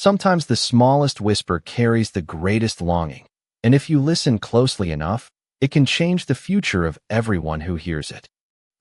Sometimes the smallest whisper carries the greatest longing, and if you listen closely enough, it can change the future of everyone who hears it.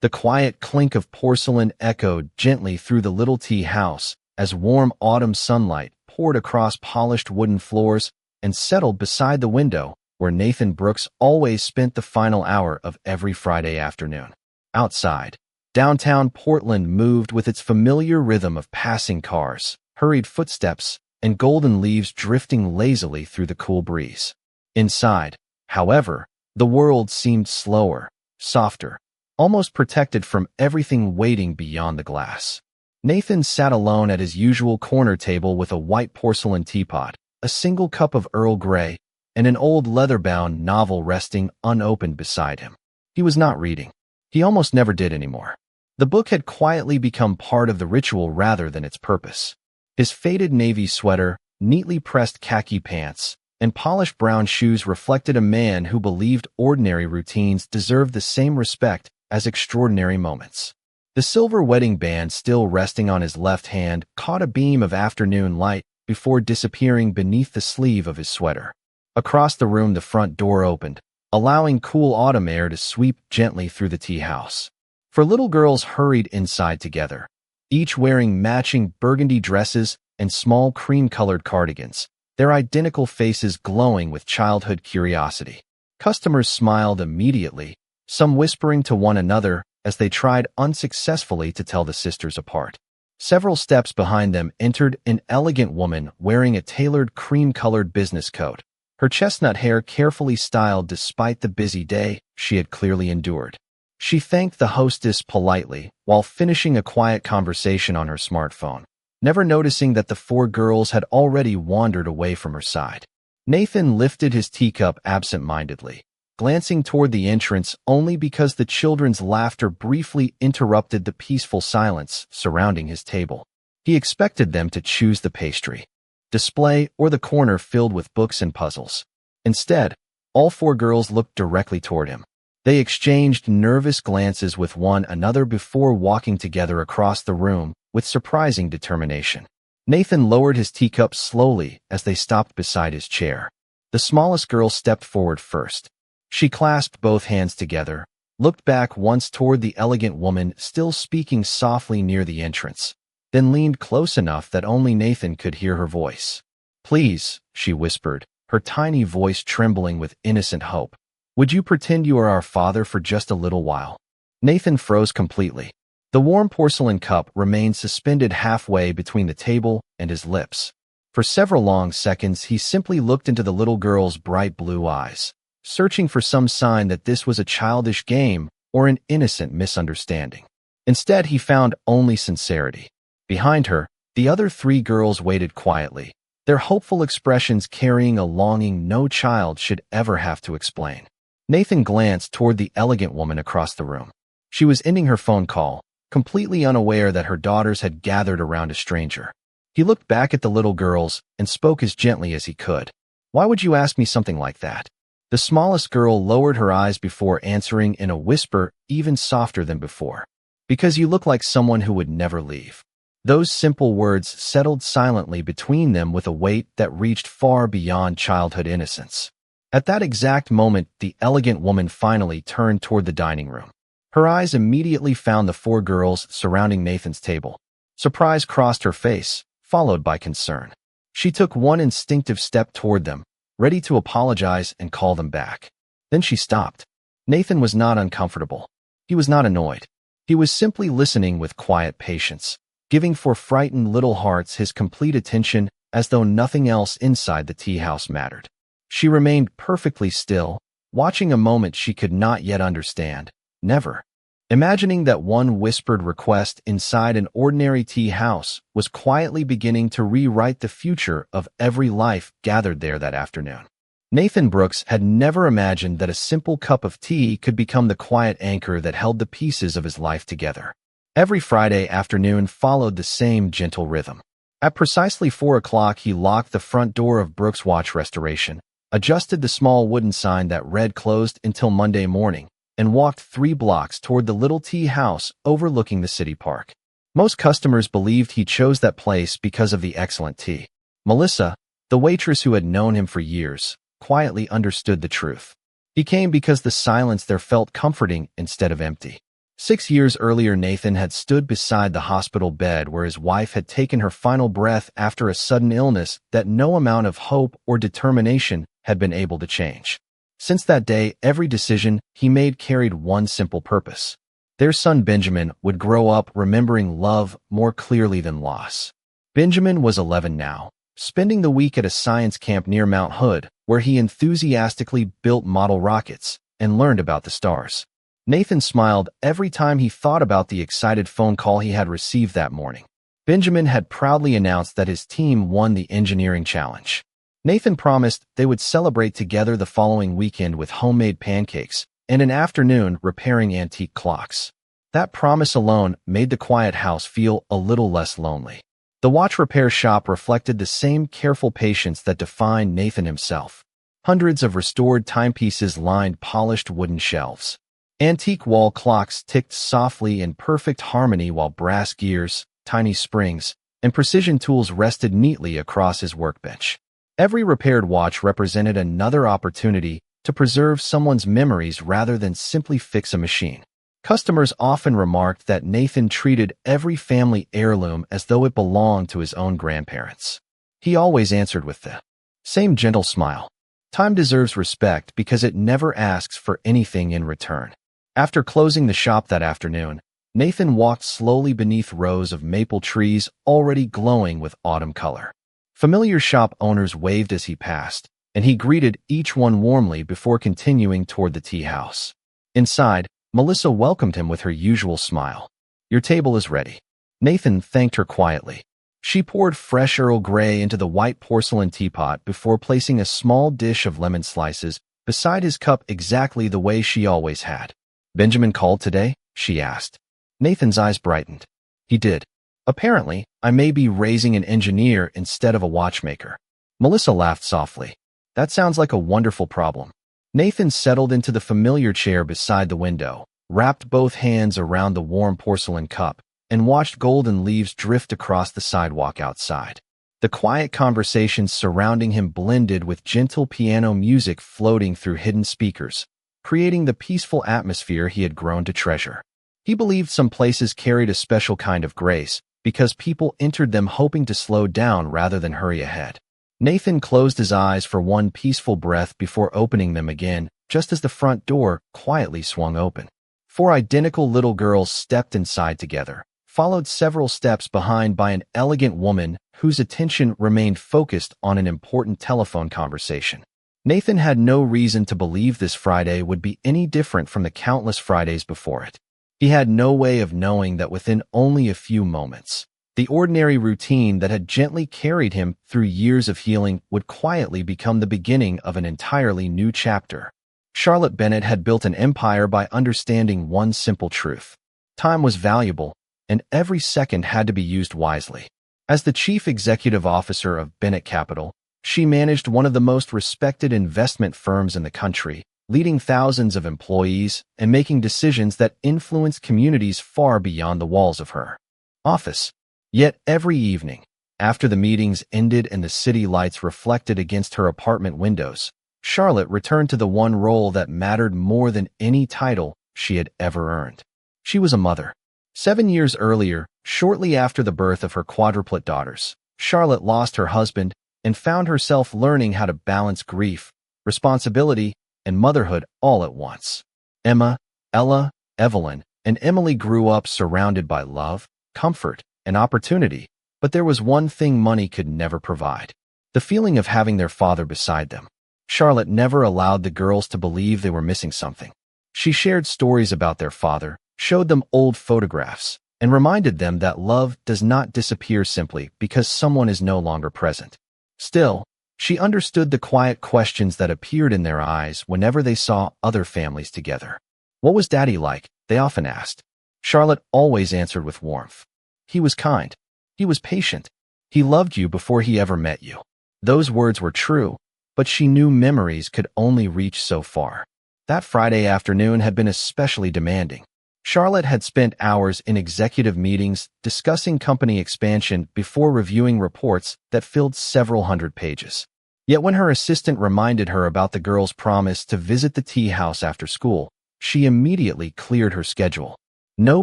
The quiet clink of porcelain echoed gently through the little tea house as warm autumn sunlight poured across polished wooden floors and settled beside the window where Nathan Brooks always spent the final hour of every Friday afternoon. Outside, downtown Portland moved with its familiar rhythm of passing cars, hurried footsteps, and golden leaves drifting lazily through the cool breeze. Inside, however, the world seemed slower, softer, almost protected from everything waiting beyond the glass. Nathan sat alone at his usual corner table with a white porcelain teapot, a single cup of Earl Grey, and an old leather-bound novel resting unopened beside him. He was not reading. He almost never did anymore. The book had quietly become part of the ritual rather than its purpose. His faded navy sweater, neatly pressed khaki pants, and polished brown shoes reflected a man who believed ordinary routines deserved the same respect as extraordinary moments. The silver wedding band still resting on his left hand caught a beam of afternoon light before disappearing beneath the sleeve of his sweater. Across the room, the front door opened, allowing cool autumn air to sweep gently through the tea house. Four little girls hurried inside together, each wearing matching burgundy dresses and small cream-colored cardigans, their identical faces glowing with childhood curiosity. Customers smiled immediately, some whispering to one another as they tried unsuccessfully to tell the sisters apart. Several steps behind them entered an elegant woman wearing a tailored cream-colored business coat, her chestnut hair carefully styled despite the busy day she had clearly endured. She thanked the hostess politely while finishing a quiet conversation on her smartphone, never noticing that the four girls had already wandered away from her side. Nathan lifted his teacup absent-mindedly, glancing toward the entrance only because the children's laughter briefly interrupted the peaceful silence surrounding his table. He expected them to choose the pastry, display, or the corner filled with books and puzzles. Instead, all four girls looked directly toward him. They exchanged nervous glances with one another before walking together across the room with surprising determination. Nathan lowered his teacup slowly as they stopped beside his chair. The smallest girl stepped forward first. She clasped both hands together, looked back once toward the elegant woman still speaking softly near the entrance, then leaned close enough that only Nathan could hear her voice. "Please," she whispered, her tiny voice trembling with innocent hope. "Would you pretend you are our father for just a little while?" Nathan froze completely. The warm porcelain cup remained suspended halfway between the table and his lips. For several long seconds, he simply looked into the little girl's bright blue eyes, searching for some sign that this was a childish game or an innocent misunderstanding. Instead, he found only sincerity. Behind her, the other three girls waited quietly, their hopeful expressions carrying a longing no child should ever have to explain. Nathan glanced toward the elegant woman across the room. She was ending her phone call, completely unaware that her daughters had gathered around a stranger. He looked back at the little girls and spoke as gently as he could. "Why would you ask me something like that?" The smallest girl lowered her eyes before answering in a whisper even softer than before. "Because you look like someone who would never leave." Those simple words settled silently between them with a weight that reached far beyond childhood innocence. At that exact moment, the elegant woman finally turned toward the dining room. Her eyes immediately found the four girls surrounding Nathan's table. Surprise crossed her face, followed by concern. She took one instinctive step toward them, ready to apologize and call them back. Then she stopped. Nathan was not uncomfortable. He was not annoyed. He was simply listening with quiet patience, giving four frightened little hearts his complete attention as though nothing else inside the tea house mattered. She remained perfectly still, watching a moment she could not yet understand, never. Imagining that one whispered request inside an ordinary tea house was quietly beginning to rewrite the future of every life gathered there that afternoon. Nathan Brooks had never imagined that a simple cup of tea could become the quiet anchor that held the pieces of his life together. Every Friday afternoon followed the same gentle rhythm. At precisely 4 o'clock, he locked the front door of Brooks Watch Restoration, adjusted the small wooden sign that read "Closed until Monday morning," and walked 3 blocks toward the little tea house overlooking the city park. Most customers believed he chose that place because of the excellent tea. Melissa, the waitress who had known him for years, quietly understood the truth. He came because the silence there felt comforting instead of empty. 6 years earlier, Nathan had stood beside the hospital bed where his wife had taken her final breath after a sudden illness that no amount of hope or determination had been able to change. Since that day, every decision he made carried one simple purpose. Their son Benjamin would grow up remembering love more clearly than loss. Benjamin was 11 now, spending the week at a science camp near Mount Hood, where he enthusiastically built model rockets and learned about the stars. Nathan smiled every time he thought about the excited phone call he had received that morning. Benjamin had proudly announced that his team won the engineering challenge. Nathan promised they would celebrate together the following weekend with homemade pancakes and an afternoon repairing antique clocks. That promise alone made the quiet house feel a little less lonely. The watch repair shop reflected the same careful patience that defined Nathan himself. Hundreds of restored timepieces lined polished wooden shelves. Antique wall clocks ticked softly in perfect harmony while brass gears, tiny springs, and precision tools rested neatly across his workbench. Every repaired watch represented another opportunity to preserve someone's memories rather than simply fix a machine. Customers often remarked that Nathan treated every family heirloom as though it belonged to his own grandparents. He always answered with the same gentle smile. Time deserves respect because it never asks for anything in return. After closing the shop that afternoon, Nathan walked slowly beneath rows of maple trees already glowing with autumn color. Familiar shop owners waved as he passed, and he greeted each one warmly before continuing toward the tea house. Inside, Melissa welcomed him with her usual smile. "Your table is ready." Nathan thanked her quietly. She poured fresh Earl Grey into the white porcelain teapot before placing a small dish of lemon slices beside his cup exactly the way she always had. "Benjamin called today?" she asked. Nathan's eyes brightened. "He did. Apparently, I may be raising an engineer instead of a watchmaker." Melissa laughed softly. "That sounds like a wonderful problem." Nathan settled into the familiar chair beside the window, wrapped both hands around the warm porcelain cup, and watched golden leaves drift across the sidewalk outside. The quiet conversations surrounding him blended with gentle piano music floating through hidden speakers, creating the peaceful atmosphere he had grown to treasure. He believed some places carried a special kind of grace because people entered them hoping to slow down rather than hurry ahead. Nathan closed his eyes for one peaceful breath before opening them again, just as the front door quietly swung open. 4 identical little girls stepped inside together, followed several steps behind by an elegant woman whose attention remained focused on an important telephone conversation. Nathan had no reason to believe this Friday would be any different from the countless Fridays before it. He had no way of knowing that within only a few moments, the ordinary routine that had gently carried him through years of healing would quietly become the beginning of an entirely new chapter. Charlotte Bennett had built an empire by understanding one simple truth. Time was valuable, and every second had to be used wisely. As the chief executive officer of Bennett Capital, she managed one of the most respected investment firms in the country, leading thousands of employees and making decisions that influenced communities far beyond the walls of her office. Yet every evening, after the meetings ended and the city lights reflected against her apartment windows, Charlotte returned to the one role that mattered more than any title she had ever earned. She was a mother. 7 years earlier, shortly after the birth of her quadruplet daughters, Charlotte lost her husband and found herself learning how to balance grief, responsibility, and motherhood all at once. Emma, Ella, Evelyn, and Emily grew up surrounded by love, comfort, and opportunity, but there was one thing money could never provide: the feeling of having their father beside them. Charlotte never allowed the girls to believe they were missing something. She shared stories about their father, showed them old photographs, and reminded them that love does not disappear simply because someone is no longer present. Still, she understood the quiet questions that appeared in their eyes whenever they saw other families together. "What was Daddy like?" they often asked. Charlotte always answered with warmth. "He was kind. He was patient. He loved you before he ever met you." Those words were true, but she knew memories could only reach so far. That Friday afternoon had been especially demanding. Charlotte had spent hours in executive meetings discussing company expansion before reviewing reports that filled several hundred pages. Yet when her assistant reminded her about the girl's promise to visit the tea house after school, she immediately cleared her schedule. No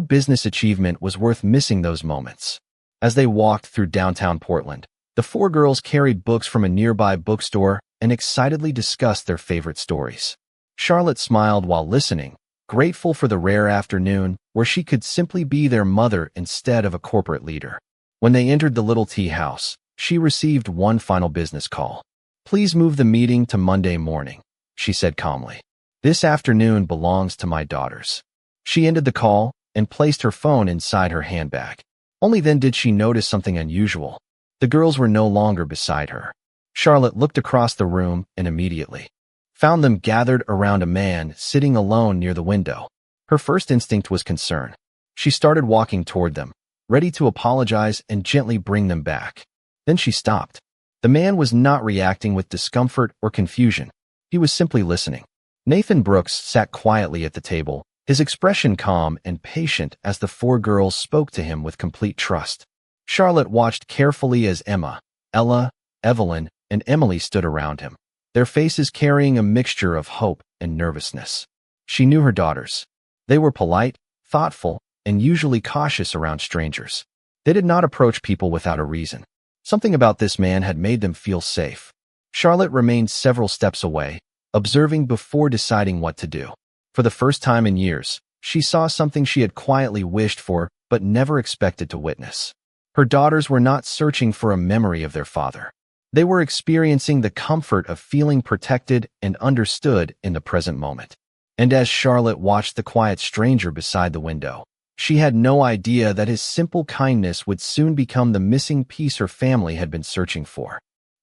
business achievement was worth missing those moments. As they walked through downtown Portland, the four girls carried books from a nearby bookstore and excitedly discussed their favorite stories. Charlotte smiled while listening, grateful for the rare afternoon where she could simply be their mother instead of a corporate leader. When they entered the little tea house, she received one final business call. "Please move the meeting to Monday morning," she said calmly. "This afternoon belongs to my daughters." She ended the call and placed her phone inside her handbag. Only then did she notice something unusual. The girls were no longer beside her. Charlotte looked across the room and immediately found them gathered around a man sitting alone near the window. Her first instinct was concern. She started walking toward them, ready to apologize and gently bring them back. Then she stopped. The man was not reacting with discomfort or confusion. He was simply listening. Nathan Brooks sat quietly at the table, his expression calm and patient as the four girls spoke to him with complete trust. Charlotte watched carefully as Emma, Ella, Evelyn, and Emily stood around him, their faces carrying a mixture of hope and nervousness. She knew her daughters. They were polite, thoughtful, and usually cautious around strangers. They did not approach people without a reason. Something about this man had made them feel safe. Charlotte remained several steps away, observing before deciding what to do. For the first time in years, she saw something she had quietly wished for but never expected to witness. Her daughters were not searching for a memory of their father. They were experiencing the comfort of feeling protected and understood in the present moment. And as Charlotte watched the quiet stranger beside the window, she had no idea that his simple kindness would soon become the missing piece her family had been searching for.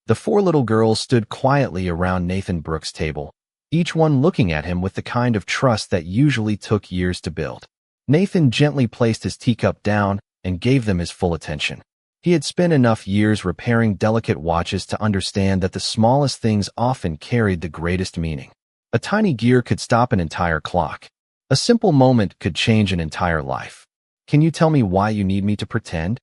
The four little girls stood quietly around Nathan Brooks' table, each one looking at him with the kind of trust that usually took years to build. Nathan gently placed his teacup down and gave them his full attention. He had spent enough years repairing delicate watches to understand that the smallest things often carried the greatest meaning. A tiny gear could stop an entire clock. A simple moment could change an entire life. "Can you tell me why you need me to pretend?"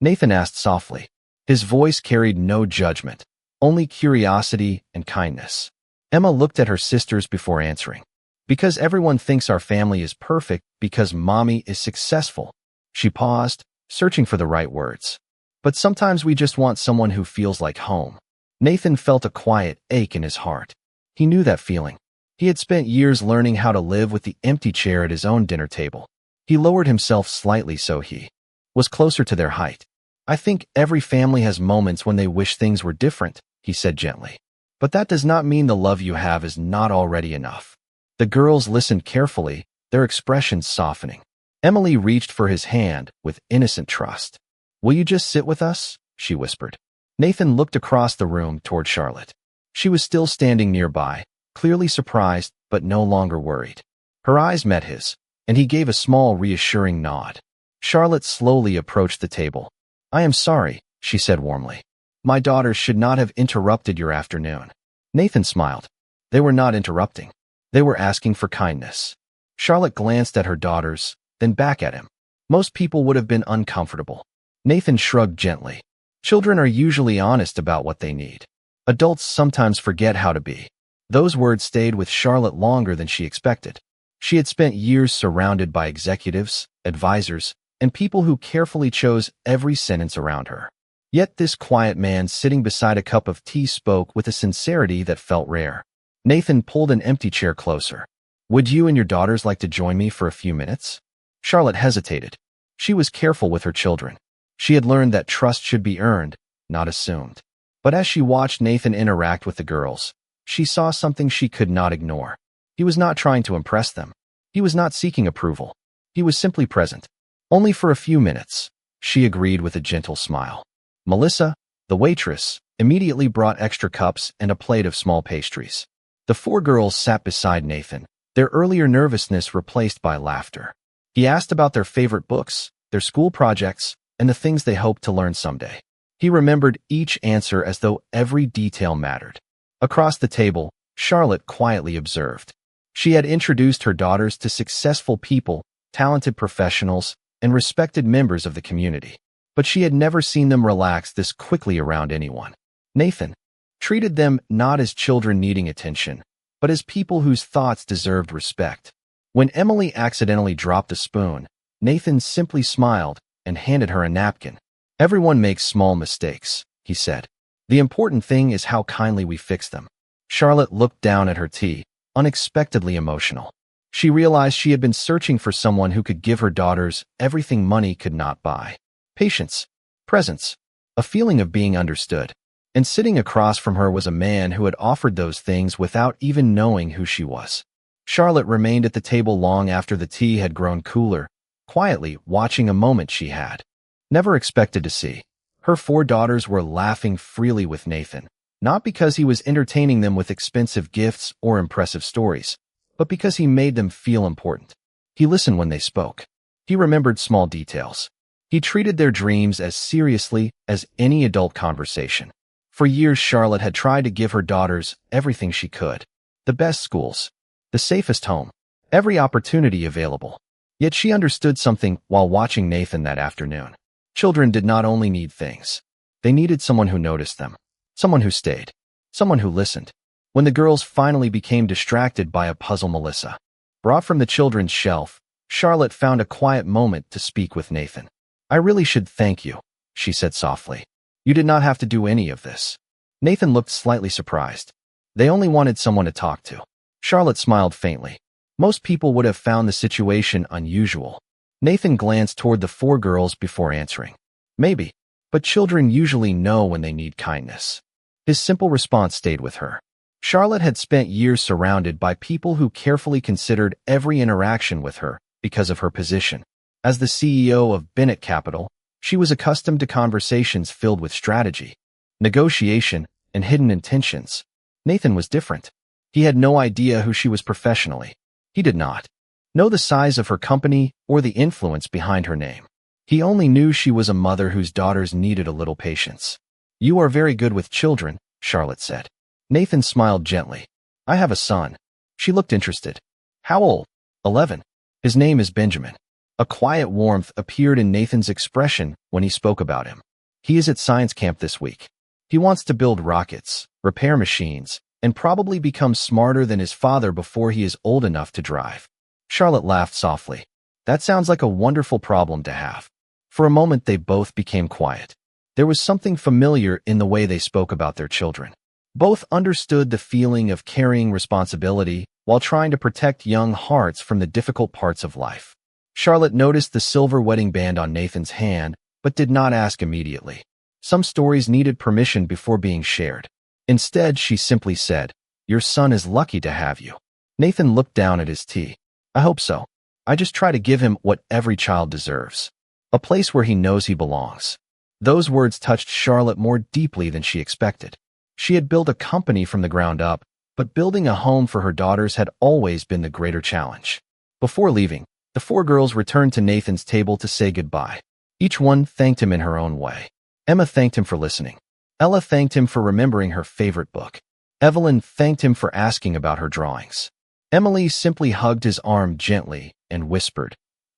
Nathan asked softly. His voice carried no judgment, only curiosity and kindness. Emma looked at her sisters before answering. "Because everyone thinks our family is perfect because mommy is successful." She paused, searching for the right words. "But sometimes we just want someone who feels like home." Nathan felt a quiet ache in his heart. He knew that feeling. He had spent years learning how to live with the empty chair at his own dinner table. He lowered himself slightly so he was closer to their height. "I think every family has moments when they wish things were different," he said gently. "But that does not mean the love you have is not already enough." The girls listened carefully, their expressions softening. Emily reached for his hand with innocent trust. "Will you just sit with us?" she whispered. Nathan looked across the room toward Charlotte. She was still standing nearby, clearly surprised but no longer worried. Her eyes met his, and he gave a small reassuring nod. Charlotte slowly approached the table. "I am sorry," she said warmly. "My daughters should not have interrupted your afternoon." Nathan smiled. They were not interrupting. They were asking for kindness. Charlotte glanced at her daughters, then back at him. Most people would have been uncomfortable. Nathan shrugged gently. Children are usually honest about what they need. Adults sometimes forget how to be. Those words stayed with Charlotte longer than she expected. She had spent years surrounded by executives, advisors, and people who carefully chose every sentence around her. Yet this quiet man sitting beside a cup of tea spoke with a sincerity that felt rare. Nathan pulled an empty chair closer. "Would you and your daughters like to join me for a few minutes?" Charlotte hesitated. She was careful with her children. She had learned that trust should be earned, not assumed. But as she watched Nathan interact with the girls, she saw something she could not ignore. He was not trying to impress them. He was not seeking approval. He was simply present. "Only for a few minutes," she agreed with a gentle smile. Melissa, the waitress, immediately brought extra cups and a plate of small pastries. The four girls sat beside Nathan, their earlier nervousness replaced by laughter. He asked about their favorite books, their school projects, and the things they hoped to learn someday. He remembered each answer as though every detail mattered. Across the table, Charlotte quietly observed. She had introduced her daughters to successful people talented professionals, and respected members of the community. But she had never seen them relax this quickly around anyone. Nathan treated them not as children needing attention, but as people whose thoughts deserved respect. When Emily accidentally dropped the spoon, Nathan simply smiled and handed her a napkin. "Everyone makes small mistakes," he said. "The important thing is how kindly we fix them." Charlotte looked down at her tea, unexpectedly emotional. She realized she had been searching for someone who could give her daughters everything money could not buy. Patience, presence, a feeling of being understood. And sitting across from her was a man who had offered those things without even knowing who she was. Charlotte remained at the table long after the tea had grown cooler, quietly watching a moment she had never expected to see. Her 4 daughters were laughing freely with Nathan, not because he was entertaining them with expensive gifts or impressive stories, but because he made them feel important. He listened when they spoke. He remembered small details. He treated their dreams as seriously as any adult conversation. For years, Charlotte had tried to give her daughters everything she could. The best schools, the safest home, every opportunity available. Yet she understood something while watching Nathan that afternoon. Children did not only need things. They needed someone who noticed them, someone who stayed, someone who listened. When the girls finally became distracted by a puzzle Melissa brought from the children's shelf, Charlotte found a quiet moment to speak with Nathan. "I really should thank you," she said softly. "You did not have to do any of this." Nathan looked slightly surprised. They only wanted someone to talk to. Charlotte smiled faintly. Most people would have found the situation unusual. Nathan glanced toward the 4 girls before answering. "Maybe, but children usually know when they need kindness." His simple response stayed with her. Charlotte had spent years surrounded by people who carefully considered every interaction with her because of her position. As the CEO of Bennett Capital, she was accustomed to conversations filled with strategy, negotiation, and hidden intentions. Nathan was different. He had no idea who she was professionally. He did not know the size of her company or the influence behind her name. He only knew she was a mother whose daughters needed a little patience. "You are very good with children," Charlotte said. Nathan smiled gently. "I have a son." She looked interested. "How old?" 11. "His name is Benjamin." A quiet warmth appeared in Nathan's expression when he spoke about him. "He is at science camp this week. He wants to build rockets, repair machines, and probably become smarter than his father before he is old enough to drive." Charlotte laughed softly. "That sounds like a wonderful problem to have." For a moment they both became quiet. There was something familiar in the way they spoke about their children. Both understood the feeling of carrying responsibility while trying to protect young hearts from the difficult parts of life. Charlotte noticed the silver wedding band on Nathan's hand, but did not ask immediately. Some stories needed permission before being shared. Instead, she simply said, "Your son is lucky to have you." Nathan looked down at his tea. "I hope so. I just try to give him what every child deserves. A place where he knows he belongs." Those words touched Charlotte more deeply than she expected. She had built a company from the ground up, but building a home for her daughters had always been the greater challenge. Before leaving, the 4 girls returned to Nathan's table to say goodbye. Each one thanked him in her own way. Emma thanked him for listening. Ella thanked him for remembering her favorite book. Evelyn thanked him for asking about her drawings. Emily simply hugged his arm gently and whispered,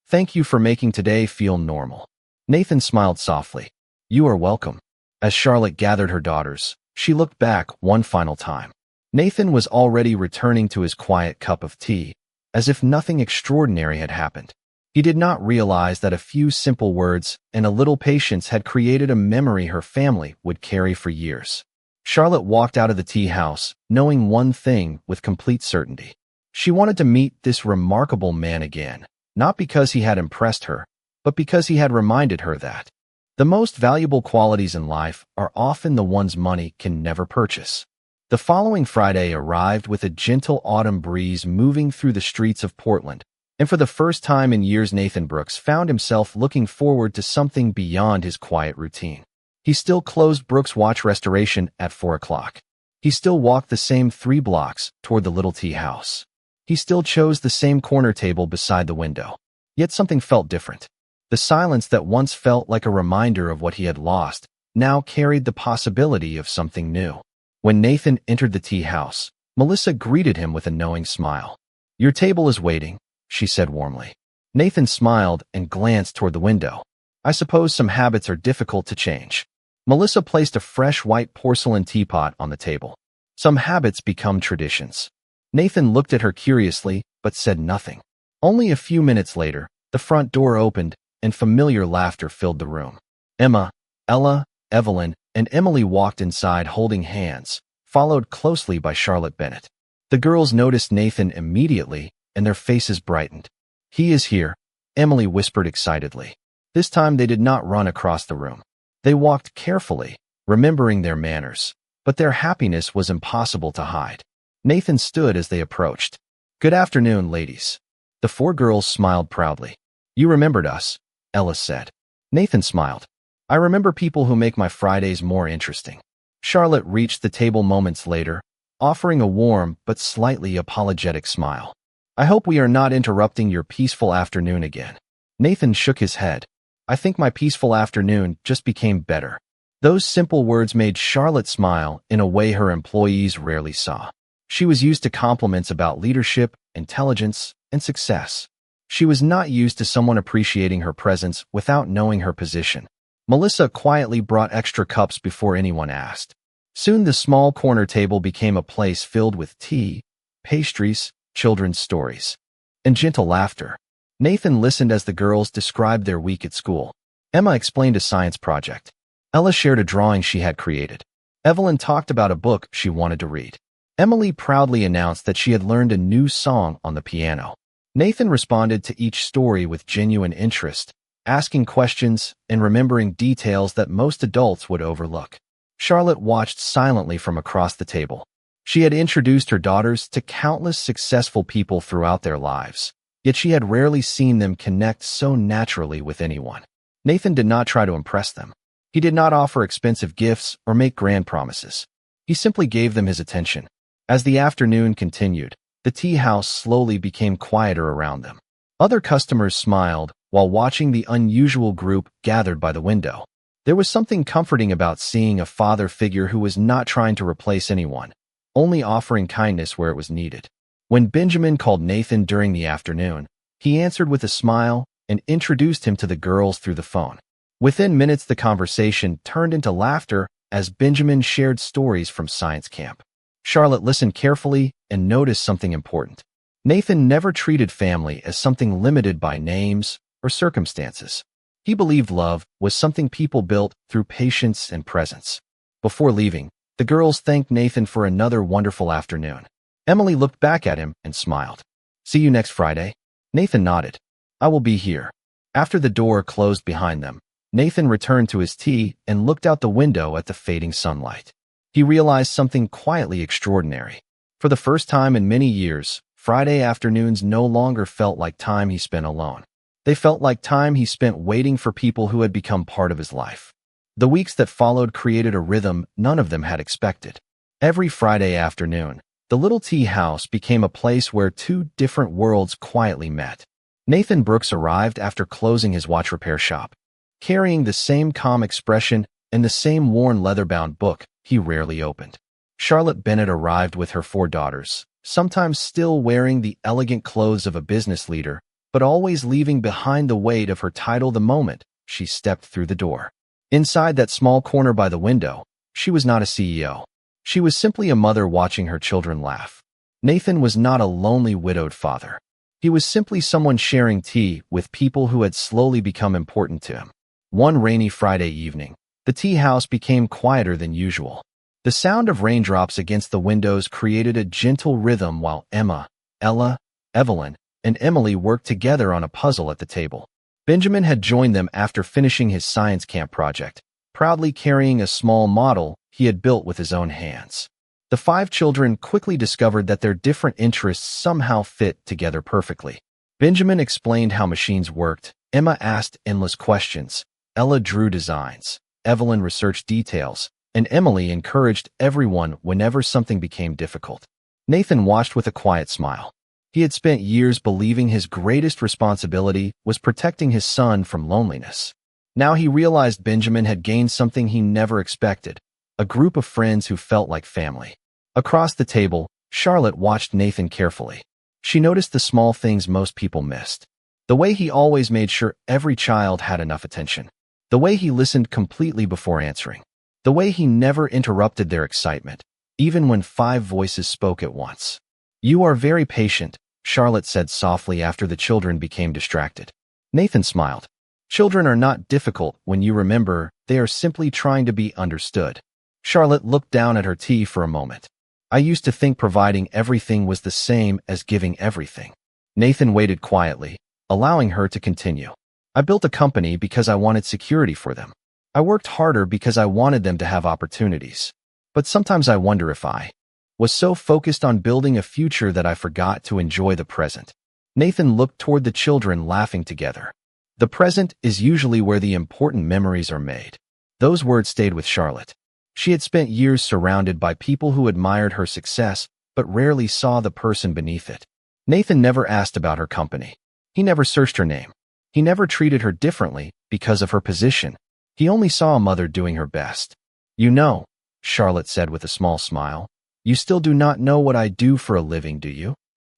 "Thank you for making today feel normal." Nathan smiled softly. "You are welcome." As Charlotte gathered her daughters, she looked back one final time. Nathan was already returning to his quiet cup of tea, as if nothing extraordinary had happened. He did not realize that a few simple words and a little patience had created a memory her family would carry for years. Charlotte walked out of the tea house, knowing one thing with complete certainty. She wanted to meet this remarkable man again, not because he had impressed her, but because he had reminded her that the most valuable qualities in life are often the ones money can never purchase. The following Friday arrived with a gentle autumn breeze moving through the streets of Portland, and for the first time in years Nathan Brooks found himself looking forward to something beyond his quiet routine. He still closed Brooks Watch Restoration at 4 o'clock. He still walked the same 3 blocks toward the little tea house. He still chose the same corner table beside the window. Yet something felt different. The silence that once felt like a reminder of what he had lost now carried the possibility of something new. When Nathan entered the tea house, Melissa greeted him with a knowing smile. "Your table is waiting," she said warmly. Nathan smiled and glanced toward the window. I suppose some habits are difficult to change. Melissa placed a fresh white porcelain teapot on the table. Some habits become traditions. Nathan looked at her curiously, but said nothing. Only a few minutes later, the front door opened, and familiar laughter filled the room. Emma, Ella, Evelyn, and Emily walked inside holding hands, followed closely by Charlotte Bennett. The girls noticed Nathan immediately, and their faces brightened. "He is here," Emily whispered excitedly. This time they did not run across the room. They walked carefully, remembering their manners, but their happiness was impossible to hide. Nathan stood as they approached. "Good afternoon, ladies." The four girls smiled proudly. "You remembered us," Ella said. Nathan smiled. "I remember people who make my Fridays more interesting." Charlotte reached the table moments later, offering a warm but slightly apologetic smile. "I hope we are not interrupting your peaceful afternoon again." Nathan shook his head. "I think my peaceful afternoon just became better." Those simple words made Charlotte smile in a way her employees rarely saw. She was used to compliments about leadership, intelligence, and success. She was not used to someone appreciating her presence without knowing her position. Melissa quietly brought extra cups before anyone asked. Soon the small corner table became a place filled with tea, pastries, children's stories, and gentle laughter. Nathan listened as the girls described their week at school. Emma explained a science project. Ella shared a drawing she had created. Evelyn talked about a book she wanted to read. Emily proudly announced that she had learned a new song on the piano. Nathan responded to each story with genuine interest, asking questions and remembering details that most adults would overlook. Charlotte watched silently from across the table. She had introduced her daughters to countless successful people throughout their lives, yet she had rarely seen them connect so naturally with anyone. Nathan did not try to impress them. He did not offer expensive gifts or make grand promises. He simply gave them his attention. As the afternoon continued, the tea house slowly became quieter around them. Other customers smiled while watching the unusual group gathered by the window. There was something comforting about seeing a father figure who was not trying to replace anyone, only offering kindness where it was needed. When Benjamin called Nathan during the afternoon, he answered with a smile and introduced him to the girls through the phone. Within minutes, the conversation turned into laughter as Benjamin shared stories from science camp. Charlotte listened carefully and noticed something important. Nathan never treated family as something limited by names or circumstances. He believed love was something people built through patience and presence. Before leaving, the girls thanked Nathan for another wonderful afternoon. Emily looked back at him and smiled. "See you next Friday?" Nathan nodded. "I will be here." After the door closed behind them, Nathan returned to his tea and looked out the window at the fading sunlight. He realized something quietly extraordinary. For the first time in many years, Friday afternoons no longer felt like time he spent alone. They felt like time he spent waiting for people who had become part of his life. The weeks that followed created a rhythm none of them had expected. Every Friday afternoon, the little tea house became a place where two different worlds quietly met. Nathan Brooks arrived after closing his watch repair shop. Carrying the same calm expression and the same worn leather-bound book he rarely opened. Charlotte Bennett arrived with her four daughters, sometimes still wearing the elegant clothes of a business leader, but always leaving behind the weight of her title the moment she stepped through the door. Inside that small corner by the window, she was not a CEO. She was simply a mother watching her children laugh. Nathan was not a lonely widowed father. He was simply someone sharing tea with people who had slowly become important to him. One rainy Friday evening, the tea house became quieter than usual. The sound of raindrops against the windows created a gentle rhythm while Emma, Ella, Evelyn, and Emily worked together on a puzzle at the table. Benjamin had joined them after finishing his science camp project, proudly carrying a small model he had built with his own hands. The five children quickly discovered that their different interests somehow fit together perfectly. Benjamin explained how machines worked, Emma asked endless questions, Ella drew designs, Evelyn researched details, and Emily encouraged everyone whenever something became difficult. Nathan watched with a quiet smile. He had spent years believing his greatest responsibility was protecting his son from loneliness. Now he realized Benjamin had gained something he never expected, a group of friends who felt like family. Across the table, Charlotte watched Nathan carefully. She noticed the small things most people missed. The way he always made sure every child had enough attention. The way he listened completely before answering. The way he never interrupted their excitement, even when 5 voices spoke at once. "You are very patient," Charlotte said softly after the children became distracted. Nathan smiled. "Children are not difficult when you remember they are simply trying to be understood." Charlotte looked down at her tea for a moment. "I used to think providing everything was the same as giving everything." Nathan waited quietly, allowing her to continue. "I built a company because I wanted security for them. I worked harder because I wanted them to have opportunities. But sometimes I wonder if I was so focused on building a future that I forgot to enjoy the present." Nathan looked toward the children laughing together. "The present is usually where the important memories are made." Those words stayed with Charlotte. She had spent years surrounded by people who admired her success, but rarely saw the person beneath it. Nathan never asked about her company. He never searched her name. He never treated her differently because of her position. He only saw a mother doing her best. "You know," Charlotte said with a small smile, "you still do not know what I do for a living, do you?"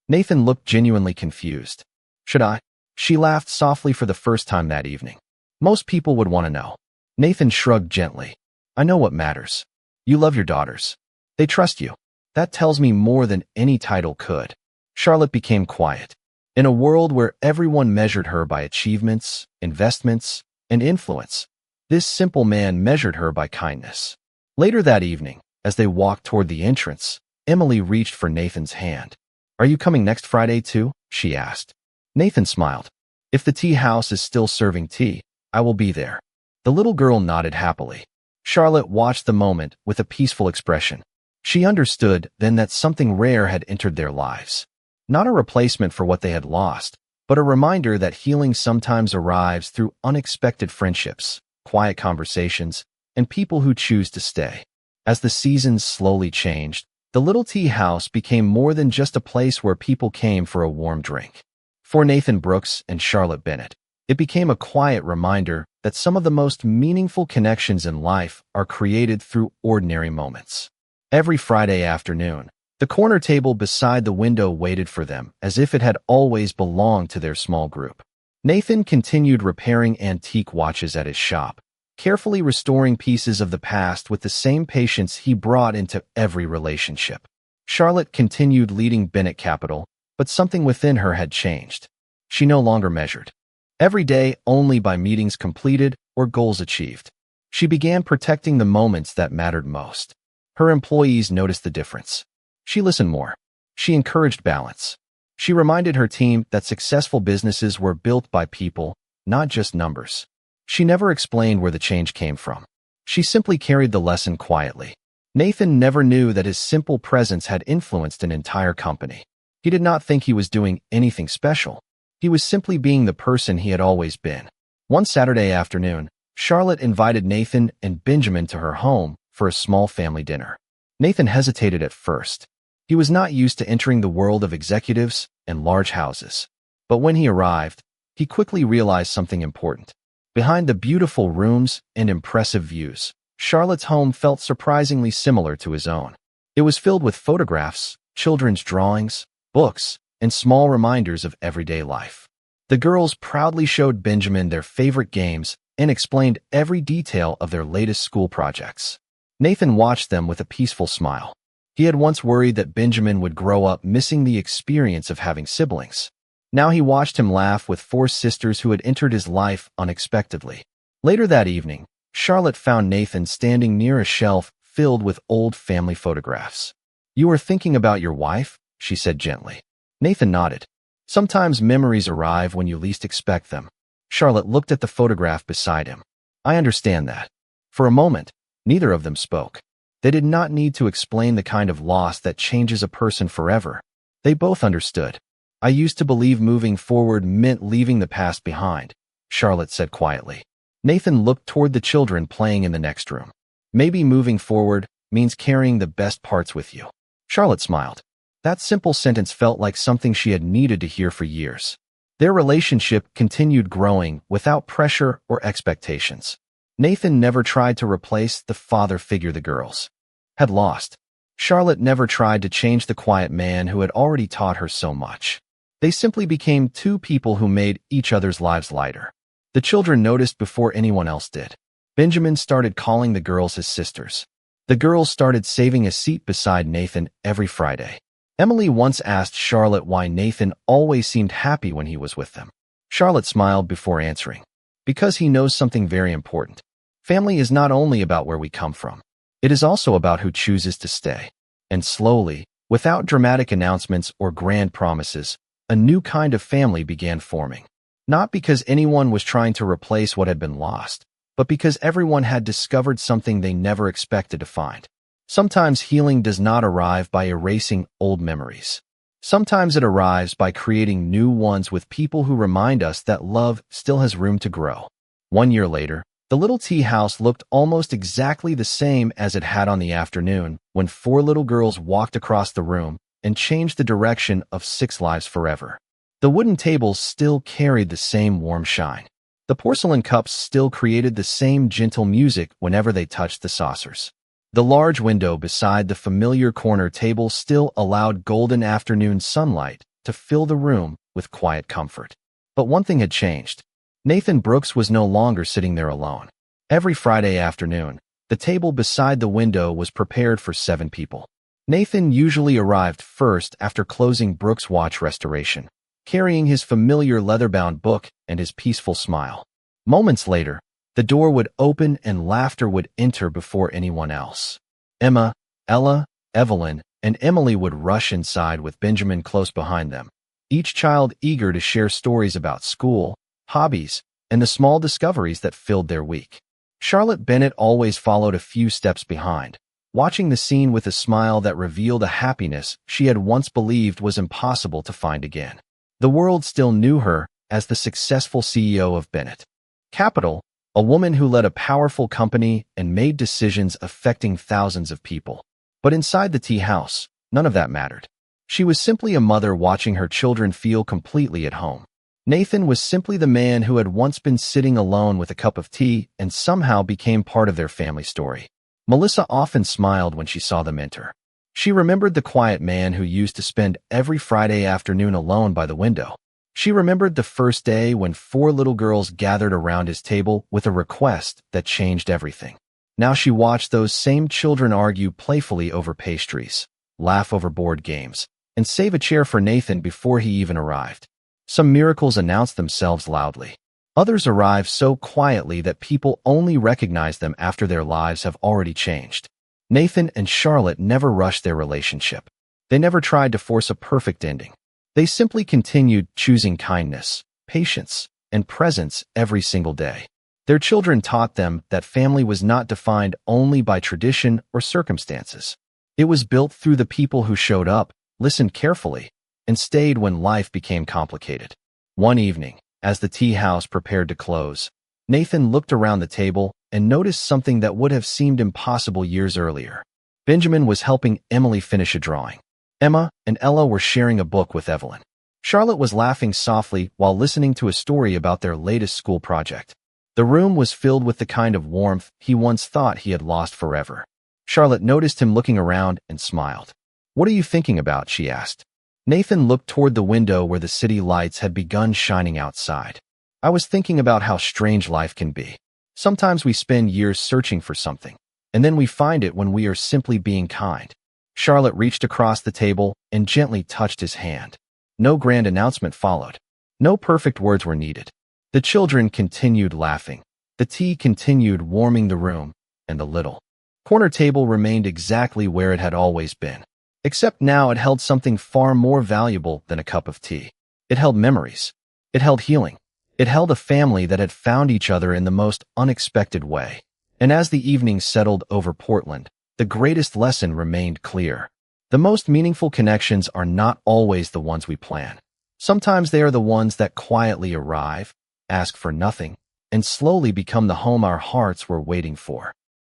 Nathan looked genuinely confused. "Should I?" She laughed softly for the first time that evening. "Most people would want to know." Nathan shrugged gently. "I know what matters. You love your daughters. They trust you. That tells me more than any title could." Charlotte became quiet. In a world where everyone measured her by achievements, investments, and influence, this simple man measured her by kindness. Later that evening, as they walked toward the entrance, Emily reached for Nathan's hand. "Are you coming next Friday too?" she asked. Nathan smiled. "If the tea house is still serving tea, I will be there." The little girl nodded happily. Charlotte watched the moment with a peaceful expression. She understood then that something rare had entered their lives. Not a replacement for what they had lost, but a reminder that healing sometimes arrives through unexpected friendships, quiet conversations, and people who choose to stay. As the seasons slowly changed, the little tea house became more than just a place where people came for a warm drink. For Nathan Brooks and Charlotte Bennett, it became a quiet reminder that some of the most meaningful connections in life are created through ordinary moments. Every Friday afternoon, the corner table beside the window waited for them as if it had always belonged to their small group. Nathan continued repairing antique watches at his shop, carefully restoring pieces of the past with the same patience he brought into every relationship. Charlotte continued leading Bennett Capital, but something within her had changed. She no longer measured every day only by meetings completed or goals achieved. She began protecting the moments that mattered most. Her employees noticed the difference. She listened more. She encouraged balance. She reminded her team that successful businesses were built by people, not just numbers. She never explained where the change came from. She simply carried the lesson quietly. Nathan never knew that his simple presence had influenced an entire company. He did not think he was doing anything special. He was simply being the person he had always been. One Saturday afternoon, Charlotte invited Nathan and Benjamin to her home for a small family dinner. Nathan hesitated at first. He was not used to entering the world of executives and large houses. But when he arrived, he quickly realized something important. Behind the beautiful rooms and impressive views, Charlotte's home felt surprisingly similar to his own. It was filled with photographs, children's drawings, books, and small reminders of everyday life. The girls proudly showed Benjamin their favorite games and explained every detail of their latest school projects. Nathan watched them with a peaceful smile. He had once worried that Benjamin would grow up missing the experience of having siblings. Now he watched him laugh with 4 sisters who had entered his life unexpectedly. Later that evening, Charlotte found Nathan standing near a shelf filled with old family photographs. "You are thinking about your wife?" she said gently. Nathan nodded. "Sometimes memories arrive when you least expect them." Charlotte looked at the photograph beside him. "I understand that." For a moment, neither of them spoke. They did not need to explain the kind of loss that changes a person forever. They both understood. "I used to believe moving forward meant leaving the past behind," Charlotte said quietly. Nathan looked toward the children playing in the next room. "Maybe moving forward means carrying the best parts with you." Charlotte smiled. That simple sentence felt like something she had needed to hear for years. Their relationship continued growing without pressure or expectations. Nathan never tried to replace the father figure the girls had lost. Charlotte never tried to change the quiet man who had already taught her so much. They simply became two people who made each other's lives lighter. The children noticed before anyone else did. Benjamin started calling the girls his sisters. The girls started saving a seat beside Nathan every Friday. Emily once asked Charlotte why Nathan always seemed happy when he was with them. Charlotte smiled before answering. Because he knows something very important. Family is not only about where we come from. It is also about who chooses to stay. And slowly, without dramatic announcements or grand promises, a new kind of family began forming. Not because anyone was trying to replace what had been lost, but because everyone had discovered something they never expected to find. Sometimes healing does not arrive by erasing old memories. Sometimes it arrives by creating new ones with people who remind us that love still has room to grow. 1 year later, the little tea house looked almost exactly the same as it had on the afternoon when 4 little girls walked across the room and changed the direction of 6 lives forever. The wooden tables still carried the same warm shine. The porcelain cups still created the same gentle music whenever they touched the saucers. The large window beside the familiar corner table still allowed golden afternoon sunlight to fill the room with quiet comfort. But one thing had changed. Nathan Brooks was no longer sitting there alone. Every Friday afternoon, the table beside the window was prepared for 7 people. Nathan usually arrived first after closing Brooks' watch restoration, carrying his familiar leather-bound book and his peaceful smile. Moments later, the door would open and laughter would enter before anyone else. Emma, Ella, Evelyn, and Emily would rush inside with Benjamin close behind them, each child eager to share stories about school, hobbies, and the small discoveries that filled their week. Charlotte Bennett always followed a few steps behind, watching the scene with a smile that revealed a happiness she had once believed was impossible to find again. The world still knew her as the successful CEO of Bennett Capital, a woman who led a powerful company and made decisions affecting thousands of people. But inside the tea house, none of that mattered. She was simply a mother watching her children feel completely at home. Nathan was simply the man who had once been sitting alone with a cup of tea and somehow became part of their family story. Melissa often smiled when she saw them enter. She remembered the quiet man who used to spend every Friday afternoon alone by the window. She remembered the first day when 4 little girls gathered around his table with a request that changed everything. Now she watched those same children argue playfully over pastries, laugh over board games, and save a chair for Nathan before he even arrived. Some miracles announced themselves loudly. Others arrived so quietly that people only recognized them after their lives have already changed. Nathan and Charlotte never rushed their relationship. They never tried to force a perfect ending. They simply continued choosing kindness, patience, and presence every single day. Their children taught them that family was not defined only by tradition or circumstances. It was built through the people who showed up, listened carefully, and stayed when life became complicated. One evening, as the tea house prepared to close, Nathan looked around the table and noticed something that would have seemed impossible years earlier. Benjamin was helping Emily finish a drawing. Emma and Ella were sharing a book with Evelyn. Charlotte was laughing softly while listening to a story about their latest school project. The room was filled with the kind of warmth he once thought he had lost forever. Charlotte noticed him looking around and smiled. "What are you thinking about?" she asked. Nathan looked toward the window where the city lights had begun shining outside. "I was thinking about how strange life can be. Sometimes we spend years searching for something, and then we find it when we are simply being kind." Charlotte reached across the table and gently touched his hand. No grand announcement followed. No perfect words were needed. The children continued laughing. The tea continued warming the room, and the little corner table remained exactly where it had always been. Except now it held something far more valuable than a cup of tea. It held memories. It held healing. It held a family that had found each other in the most unexpected way. And as the evening settled over Portland, the greatest lesson remained clear. The most meaningful connections are not always the ones we plan. Sometimes they are the ones that quietly arrive, ask for nothing, and slowly become the home our hearts were waiting for.